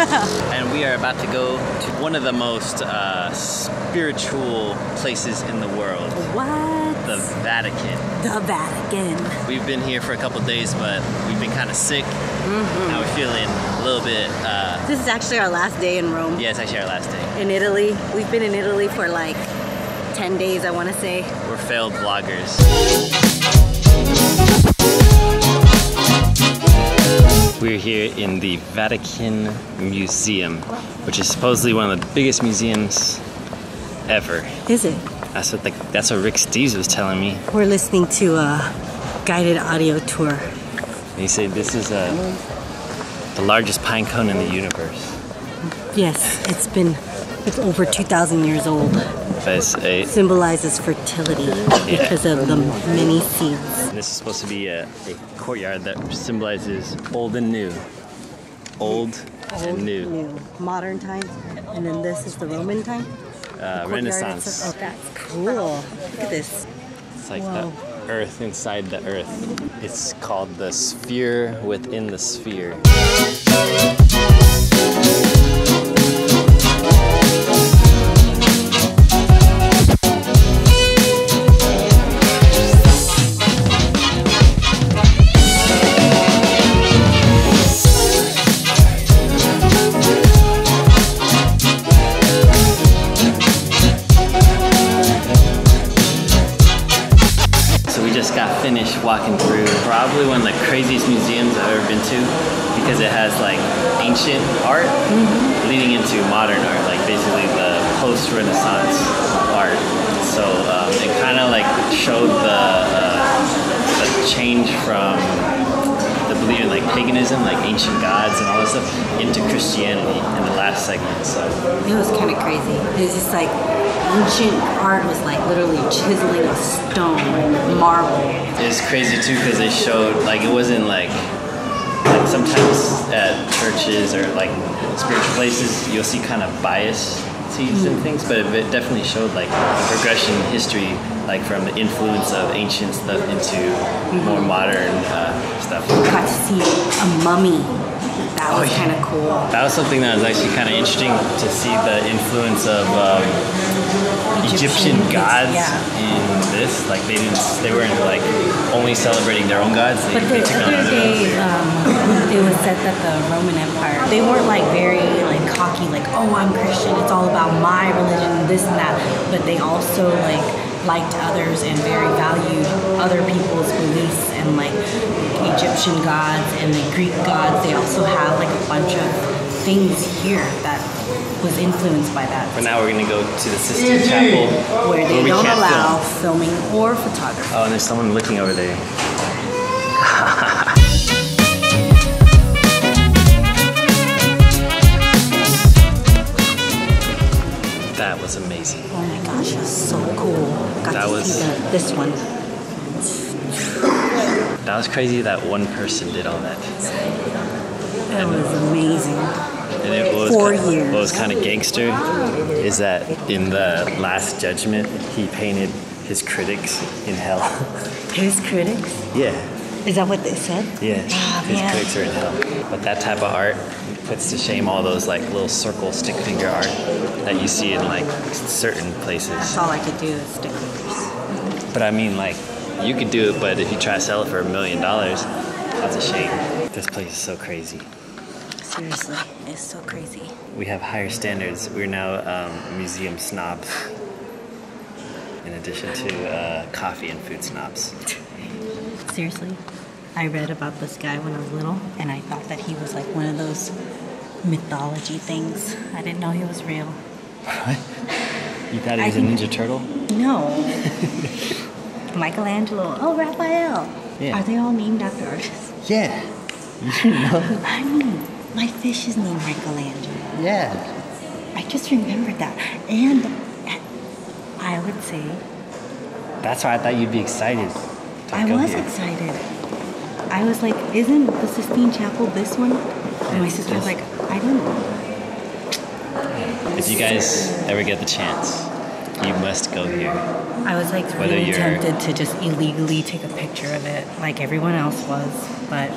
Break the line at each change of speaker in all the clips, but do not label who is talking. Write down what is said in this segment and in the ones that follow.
And we are about to go to one of the most spiritual places in the world.
What?
The Vatican.
The Vatican.
We've been here for a couple days, but we've been kind of sick. Now we're feeling a little bit...
This is actually our last day in Rome.
Yeah, it's actually our last day.
In Italy. We've been in Italy for like 10 days, I want to say.
We're failed vloggers. We're here in the Vatican Museum, which is supposedly one of the biggest museums ever.
Is it?
That's what Rick Steves was telling me.
We're listening to a guided audio tour.
And he said this is the largest pine cone in the universe.
Yes, it's over 2,000 years old.
It
symbolizes fertility because of the many seeds.
And this is supposed to be a courtyard that symbolizes old and new. Old and new.
Modern times. And then this is the Roman time?
Renaissance.
Oh, that's cool. Look at this.
It's like the earth inside the earth. It's called the sphere within the sphere. Finished walking through probably one of the craziest museums I've ever been to, because it has like ancient art leading into modern art, like basically the post-Renaissance art. So it kind of like showed the change from the belief in like paganism, like ancient gods and all that stuff, into Christianity in the last segment. So
it was kind of crazy. It was just like ancient art was like literally chiseling a stone, marble.
It's crazy too because they showed like it wasn't like sometimes at churches or like spiritual places you'll see kind of biases and things, but it definitely showed like a progression in history, like from the influence of ancient stuff into more modern stuff.
We got to see a mummy. That was kind of cool.
That was something that was actually kind of interesting to see the influence of Egyptian gods in this. Like they weren't like only celebrating their own gods.
But the other day, it was said that the Roman Empire, they weren't like very like cocky, like, oh, I'm Christian, it's all about my religion, this and that. But they also like liked others and very valued other people's beliefs, and like Egyptian gods and the Greek gods, they also have like a bunch of things here that was influenced by that.
But now we're gonna go to the Sistine Chapel
where they don't allow filming or photography.
Oh, and there's someone looking over there. That was amazing.
Oh my gosh, it was so cool. Got to see this one.
That was crazy that one person did all that.
That was amazing.
And it was
4 years.
What was kind of gangster is that in the Last Judgment, he painted his critics in hell.
His critics?
Yeah.
Is that what they said?
Yeah, his critics are in hell. But that type of art puts to shame all those like little circle stick figure art that you see in like certain places.
That's all I could do is stick figures.
But I mean, like, you could do it, but if you try to sell it for $1 million, that's a shame. This place is so crazy.
Seriously, it's so crazy.
We have higher standards. We're now museum snobs, in addition to coffee and food snobs.
Seriously, I read about this guy when I was little, and I thought that he was like one of those mythology things. I didn't know he was real.
What? You thought he was a Ninja Turtle?
No. Michelangelo. Oh, Raphael.
Yeah.
Are they all named after artists?
Yeah. You should know.
I mean, my fish is named Michelangelo.
Yeah.
I just remembered that. And I would say...
That's why I thought you'd be excited.
I was excited. I was like, isn't the Sistine Chapel this one? And my sister was like, I don't know.
If you guys ever get the chance, you must go here.
I was like really tempted to just illegally take a picture of it like everyone else was, but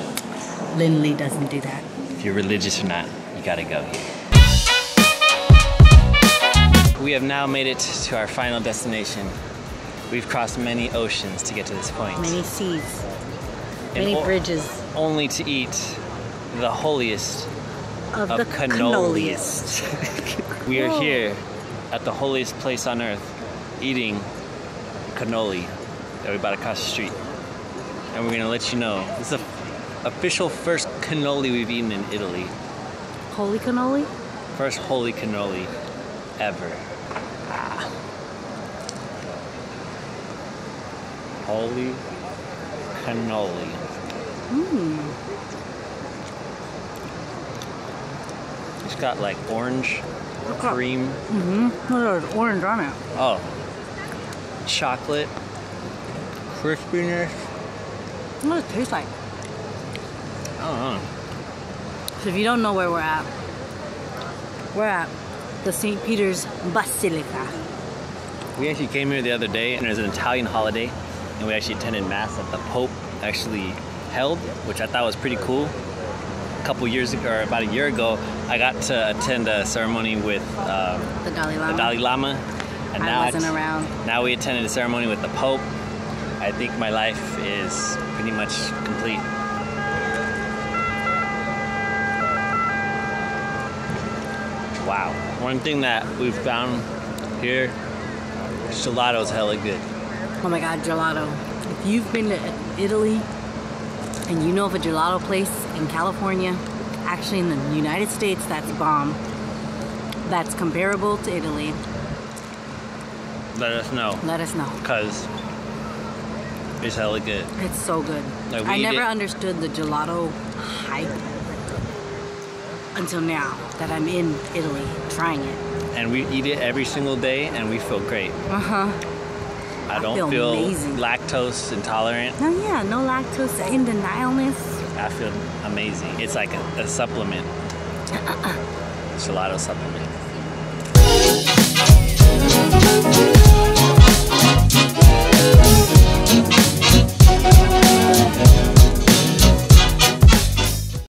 Linh doesn't do that.
If you're religious or not, you gotta go here. We have now made it to our final destination. We've crossed many oceans to get to this point.
Many seas, many bridges.
Only to eat the holiest
of the
cannoliest. We are here at the holiest place on earth, eating cannoli that we bought across the street. And we're gonna let you know, this is the official first cannoli we've eaten in Italy.
Holy cannoli?
First holy cannoli ever. Holy cannoli. It's got like orange cream.
There's orange on it.
Oh. Chocolate. Crispiness.
What does it taste like?
I don't know.
So if you don't know where we're at the St. Peter's Basilica.
We actually came here the other day, and it was an Italian holiday, and we actually attended Mass that the Pope actually held, which I thought was pretty cool. A couple years ago, or about a year ago, I got to attend a ceremony with
The Dalai
Lama. And now
I wasn't around.
Now we attended a ceremony with the Pope. I think my life is pretty much complete. Wow. One thing that we've found here, gelato's hella good.
Oh my God, gelato. If you've been to Italy and you know of a gelato place in California, actually in the United States, that's bomb. That's comparable to Italy.
Let us know.
Let us know.
Because it's hella good.
It's so good.
Like,
I never understood the gelato hype until now that I'm in Italy trying it.
And we eat it every single day and we feel great. I don't feel
amazing.
Lactose intolerant.
No, yeah, no lactose in denialness.
I feel amazing. It's like a supplement. Gelato supplement.